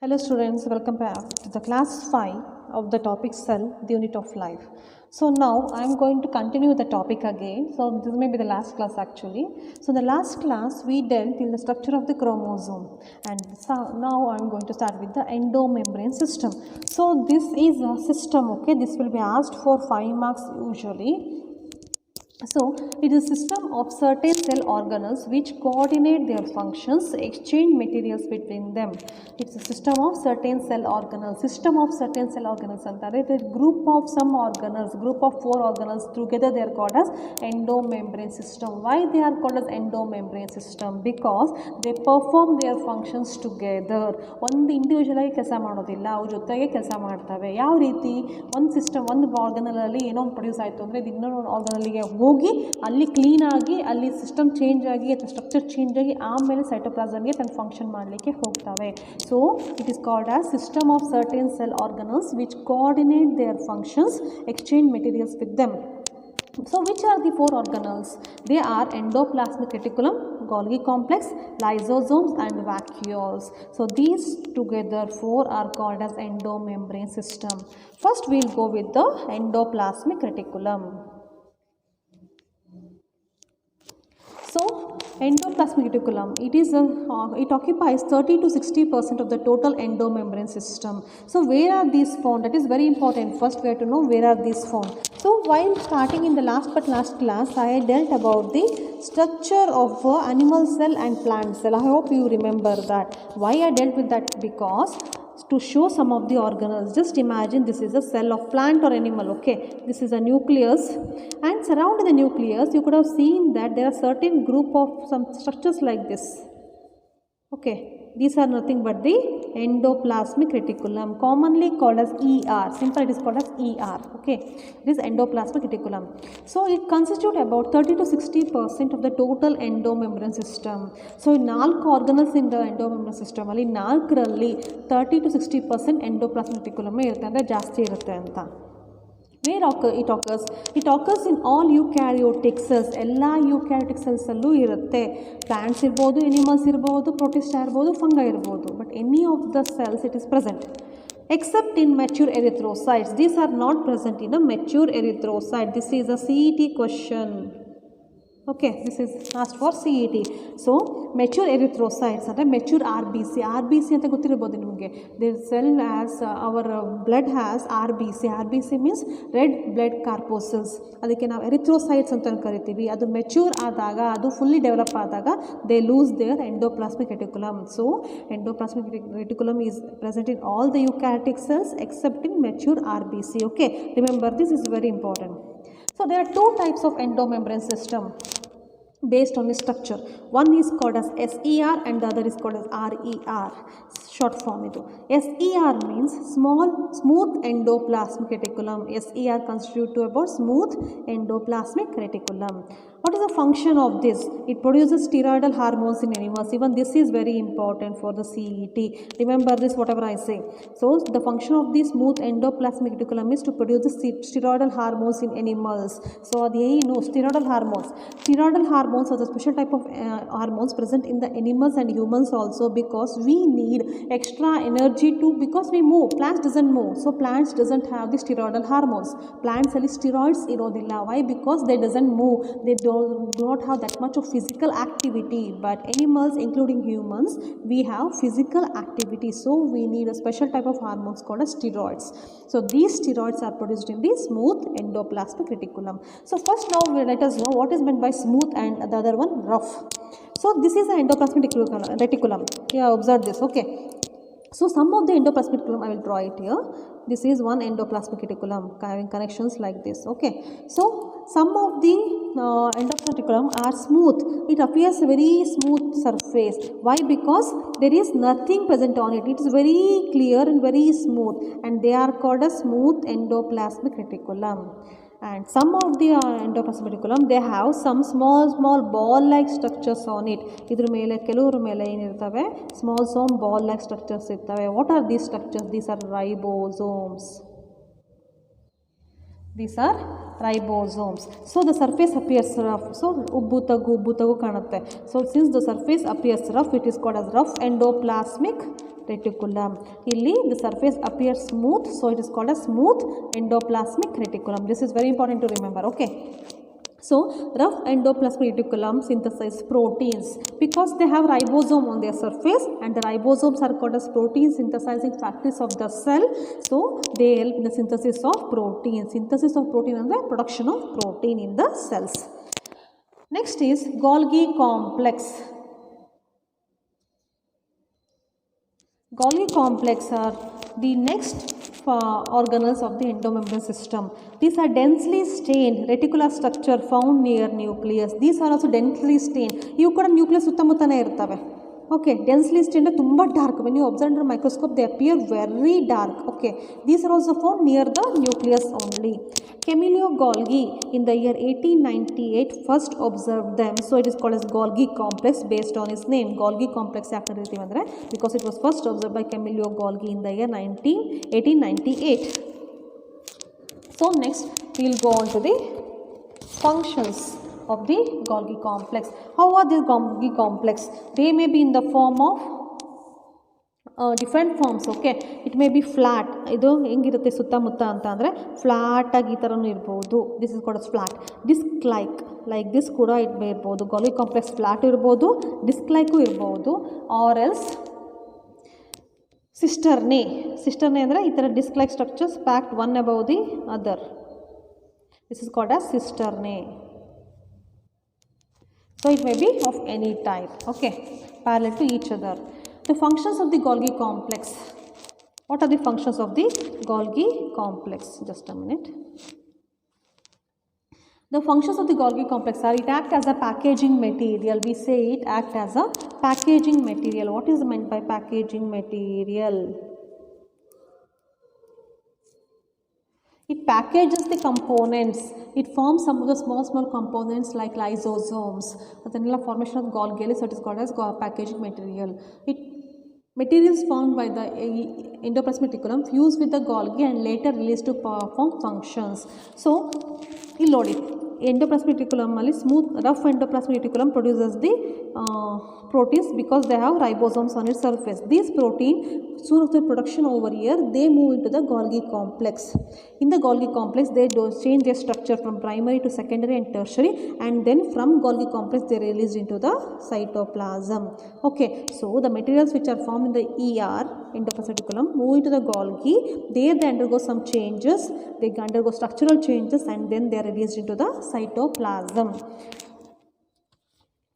Hello students, welcome back to the class 5 of the topic cell, the unit of life. So now I am going to continue the topic again. So this may be the last class actually. So the last class we dealt in the structure of the chromosome, and so now I am going to start with the endomembrane system. So this is a system, okay, this will be asked for 5 marks usually. So, it is a system of certain cell organelles which coordinate their functions, exchange materials between them. It's a system of certain cell organelles. System of certain cell organelles antare the group of some organelles, group of 4 organelles together they are called as endomembrane system. Why they are called as endomembrane system? Because they perform their functions together. ಒಂದು individual ಆಗಿ ಕೆಲಸ ಮಾಡೋದಿಲ್ಲ, ಅವ್ರ ಜೊತೆಗೆ ಕೆಲಸ ಮಾಡ್ತವೆ. ಯಾವ ರೀತಿ ಒಂದು ಸಿಸ್ಟಮ್ ಒಂದು ಆರ್ಗನಲಲ್ಲಿ ಏನೋ ಒಂದು ಪ್ರೊಡ್ಯೂಸ್ ಆಯಿತು ಅಂದರೆ ಇದು ಇನ್ನೊಂದು ಆರ್ಗನಲ್ಲಿಗೆ ಹೋಗಿ ಅಲ್ಲಿ ಕ್ಲೀನಾಗಿ ಅಲ್ಲಿ ಸಿಸ್ಟಮ್ ಚೇಂಜ್ ಆಗಿ ಅಥವಾ ಸ್ಟ್ರಕ್ಚರ್ ಚೇಂಜ್ ಆಗಿ ಆಮೇಲೆ ಸೈಟೋಪ್ಲಾಸಮ್ಗೆ ತನ್ನ ಫಂಕ್ಷನ್ ಮಾಡಲಿಕ್ಕೆ ಹೋಗ್ತವೆ. So it is called as system of certain cell organelles which coordinate their functions, exchange materials with them. So which are the 4 organelles? They are endoplasmic reticulum, Golgi complex, lysosomes and vacuoles. So these together 4 are called as endomembrane system. First we will go with the endoplasmic reticulum. So endoplasmic reticulum, it occupies 30 to 60% of the total endomembrane system. So where are these found? That is very important. First we have to know where are these found. So while starting in the last class, I dealt about the structure of animal cell and plant cell. I hope you remember that. Why I dealt with that? Because to show some of the organelles, just imagine this is a cell of plant or animal, okay, this is a nucleus, and surrounding the nucleus you could have seen that there are certain group of some structures like this, okay, these are nothing but the endoplasmic reticulum, commonly called as ER. Simple, it is called as ER, okay, this endoplasmic reticulum. So it constitutes about 30 to 60% of the total endomembrane system. So 4 organelles in the endomembrane system ಅಲ್ಲಿ 4ರಲ್ಲಿ 30 to 60% endoplasmic reticulum ಇರುತ್ತೆ, ಅಂದರೆ ಜಾಸ್ತಿ ಇರುತ್ತೆ ಅಂತ. Where it occurs? It occurs in all eukaryotic cells. ಎಲ್ಲ eukaryotic cells ಅಲ್ಲೂ ಇರುತ್ತೆ. Plants ಇರ್ಬೋದು, animals ಇರ್ಬೋದು, protista ಇರ್ಬೋದು, fungi ಇರ್ಬೋದು. But any of the cells it is present. Except in mature erythrocytes. These are not present in a mature erythrocyte. This is a CET question. Okay, this is asked for CET. So mature erythrocytes ಅಂದರೆ mature RBC ಅಂತ ಗೊತ್ತಿರಬಹುದು ನಿಮಗೆ. The cell has our blood has RBC means red blood corpuscles. ಅದಕ್ಕೆ ನಾವು erythrocytes ಅಂತ ಕರಿತೀವಿ. ಅದು mature ಆದಾಗ, ಅದು ಫುಲ್ಲಿ ಡೆವಲಪ್ ಆದಾಗ they lose their endoplasmic reticulum. So endoplasmic reticulum is present in all the eukaryotic cells except in mature RBC. Okay, remember this is very important. So there are 2 types of endomembrane system based on the structure. One is called as SER and the other is called as RER. Short form idu. SER means smooth endoplasmic reticulum. SER constitute to about smooth endoplasmic reticulum. What is the function of this? It produces steroidal hormones in animals. Even this is very important for the CET. Remember this whatever I say. So the function of this smooth endoplasmic reticulum is to produce the steroidal hormones in animals. So steroidal hormones. Steroidal hormones are the special type of hormones present in the animals and humans also, because we need extra energy because we move. Plants doesn't move, so plants doesn't have the steroidal hormones. Plants ಅಲ್ಲಿ steroids ಇರೋದಿಲ್ಲ. Why? Because they doesn't move. They do not have that much of physical activity. But animals, including humans, we have physical activity. So we need a special type of hormones called as steroids. So these steroids are produced in the smooth endoplasmic reticulum. So first now let us know what is meant by smooth and the other one rough. So this is the endoplasmic reticulum. Yeah, observe this. Okay. So some of the endoplasmic reticulum I will draw it here. This is one endoplasmic reticulum having connections like this. Okay. So some of the endoplasmic reticulum are smooth. It appears a very smooth surface. Why? Because there is nothing present on it. It is very clear and very smooth, and they are called as smooth endoplasmic reticulum. And some of the endoplasmic reticulum, they have some small ball like structures on it. Idra mele ಕೆಲವರು ಮೇಲೆ ಏನಿರ್ತವೆ, small ball like structures ಇರ್ತವೆ. What are these structures? These are ribosomes. These are ribosomes. So the surface appears rough. So ubbu tagu kanutte. So since the surface appears rough, it is called as rough endoplasmic reticulum. Illi the surface appears smooth, so it is called a smooth endoplasmic reticulum. This is very important to remember. Okay. So rough endoplasmic reticulum synthesize proteins because they have ribosome on their surface, and the ribosomes are called as protein synthesizing factories of the cell. So they help in the synthesis of protein. Synthesis of protein and the production of protein in the cells. Next is Golgi complex. Golgi complex are the next organelles of the endomembrane system. These are densely stained reticular structure found near nucleus. These are also densely stained. You ಕೂಡ nucleus ಸುತ್ತಮುತ್ತನೇ ಇರ್ತವೆ. Okay, densely stained ತುಂಬ dark. When you observe under microscope, they appear very dark. Okay, these are also found near the nucleus only. Camillo Golgi in the year 1898 first observed them. So it is called as Golgi complex based on his name. Golgi complex ಯಾಕೆ ಕರೀತೀವಿ ಅಂದರೆ because it was first observed by Camillo Golgi in the year 1898. So next we will go on to the functions of the Golgi complex. How are these Golgi complex? They may be in the form of different forms. Okay, it may be flat. ಇದು ಹೆಂಗಿರುತ್ತೆ ಸುತ್ತಮುತ್ತ ಅಂತ ಅಂದರೆ flat ಆಗಿ ಈ ಥರನೂ ಇರ್ಬೋದು. This is called flat. Disc like this ಕೂಡ ಇರ್ಬೋದು. Golgi complex ಫ್ಲಾಟ್ ಇರ್ಬೋದು, ಡಿಸ್ಕ್ ಲೈಕು ಇರ್ಬೋದು, ಆರ್ ಎಲ್ಸ್ ಸಿಸ್ಟರ್ನೇ ಅಂದರೆ ಈ ಥರ disc like structures packed one above the other. This is called as cisternae. So it may be of any type, okay, parallel to each other. The functions of the Golgi complex. What are the functions of the Golgi complex? Just a minute. The functions of the Golgi complex are it act as a packaging material. We say it act as a packaging material. What is meant by packaging material? It packages the components. It forms some of the small components like lysosomes. The formation of Golgi, so it is called as packaging material. Materials formed by the endoplasmic reticulum fuse with the Golgi and later released to perform functions. So, ಇಲ್ಲಿ ನೋಡಿ endoplasmic reticulum ಅಲ್ಲಿ rough endoplasmic reticulum produces the proteins because they have ribosomes on its surface. These protein, soon after production over here, they move into the Golgi complex. In the Golgi complex, they change their structure from primary to secondary and tertiary, and then from Golgi complex they are released into the cytoplasm. Okay, so the materials which are formed in the ER, endoplasmic reticulum, move into the Golgi. There they undergo some changes. They undergo structural changes, and then they are released into the cytoplasm.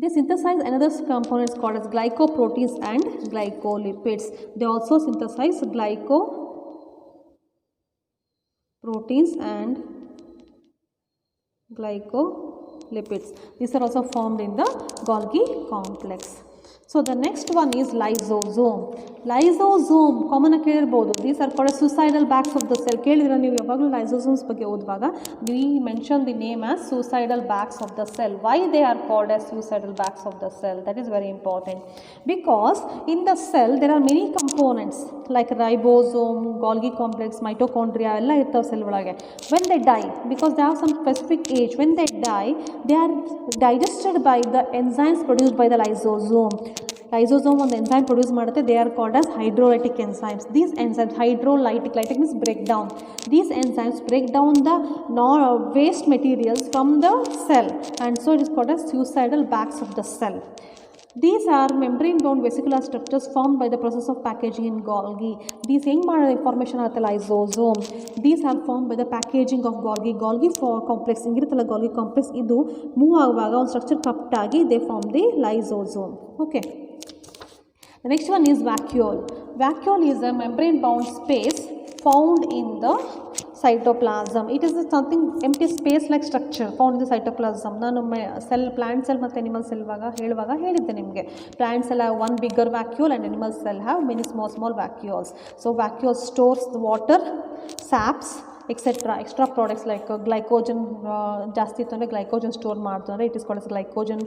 They synthesize another components called as glycoproteins and glycolipids. They also synthesize glycoproteins and glycolipids. These are also formed in the Golgi complex. So the next one is lysosome. Lysosome common ಆಗಿ ಕೇಳಿರಬಹುದು. These are called suicidal bags of the cell. ಕೇಳಿದ್ರೆ ನೀವು ಯಾವಾಗಲೂ lysosomes ಬಗ್ಗೆ ಓದುವಾಗ we mention the name as suicidal bags of the cell. Why they are called as suicidal bags of the cell? That is very important because in the cell there are many components like ribosome, Golgi complex, mitochondria ಎಲ್ಲ ಇರ್ತಾವೆ cell ಒಳಗೆ. When they die, because they have some specific age, when they die they are digested by the enzymes produced by the lysosome. Lysosome ಒಂದು enzyme produce ಮಾಡುತ್ತೆ. They are called as hydrolytic enzymes. These enzymes, hydrolytic means break down. These enzymes break down the waste materials from the cell, and so it is called as suicidal bags of the cell. These are membrane bound vesicular structures formed by the process of packaging in Golgi. These formation of the lysosome. These are formed by the packaging of Golgi. Golgi complex ingiruttalla Golgi complex idu move aguvaga one structure cut agi they form the lysosome. Okay. The next one is vacuole. Vacuole is a membrane bound space found in the cytoplasm. It is something empty space like structure found in the cytoplasm. ನಾನು plant cell ಮತ್ತು animal cell ಹೇಳುವಾಗ ಹೇಳಿದ್ದೆ ನಿಮಗೆ. Plant cell have one bigger vacuole and animal cell have many small vacuoles. So vacuole stores the water, saps, etc. extra products like glycogen ಜಾಸ್ತಿ ಇತ್ತು ಅಂದರೆ glycogen store ಮಾಡ್ತು ಅಂದರೆ it is called as glycogen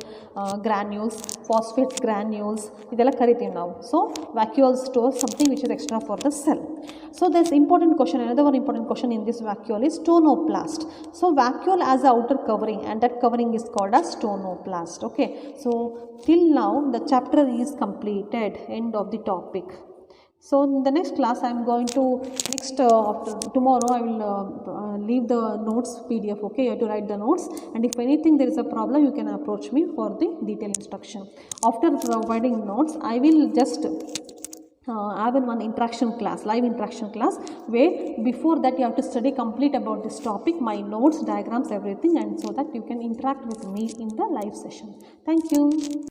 granules, phosphate granules ಇದೆಲ್ಲ ಕರಿತೀವಿ ನಾವು. So vacuole stores something which is extra for the cell. So there's important question, another one important question in this vacuole is stonoplast. So vacuole has an outer covering and that covering is called as stonoplast. Okay, so till now the chapter is completed, end of the topic. So in the next class I am going to after tomorrow I will leave the notes PDF. Okay, you have to write the notes, and if anything there is a problem you can approach me for the detailed instruction. After providing notes I will just have in one interaction class, live interaction class, where before that you have to study complete about this topic, my notes, diagrams, everything, and so that you can interact with me in the live session. Thank you.